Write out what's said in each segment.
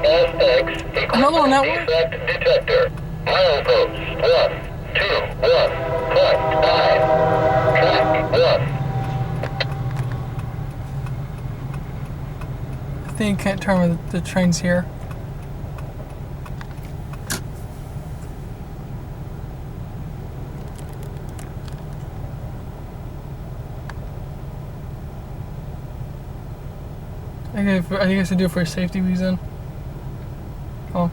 CSX Another one that way? defect detector. Milepost 121.5. Track 1. I think you can't turn with the trains here. I think I have to do it for a safety reason. Oh.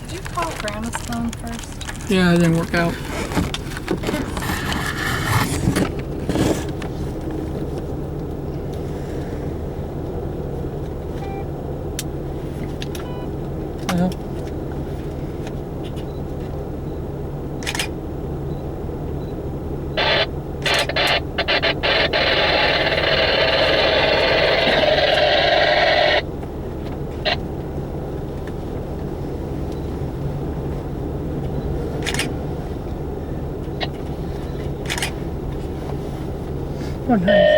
Did you call Grandma's phone first? Yeah, it didn't work out. Yeah. Oh, nice.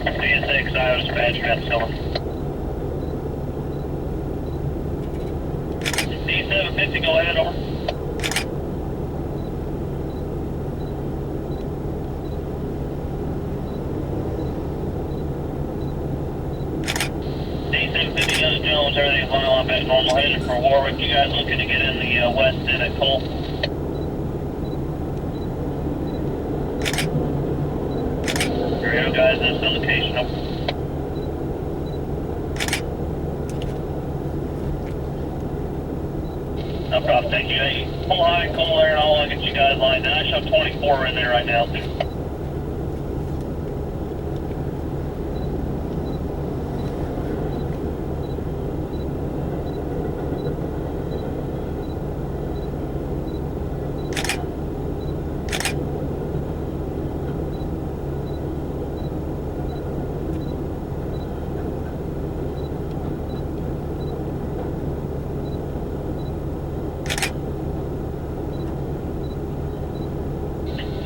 CSX Iowa dispatch, that's going. D750, go ahead, over. D750 goes to Jones, everything's on back normal, headed for Warwick. You guys looking to get in the west end at Cole? Here we go, guys, that's the location. No problem, thank you. Hey, pull high, cool there, and I'll get you guys lined up. I show 24 in there right now.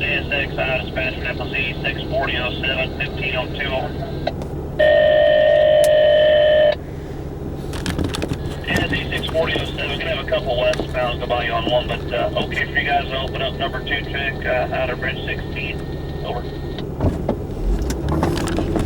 CSX Iowa dispatch from FLC 64007, 1502 over. Yeah, Z64007, gonna have a couple westbound go by you on one, but okay for you guys to open up number 2 check out of bridge 16, over.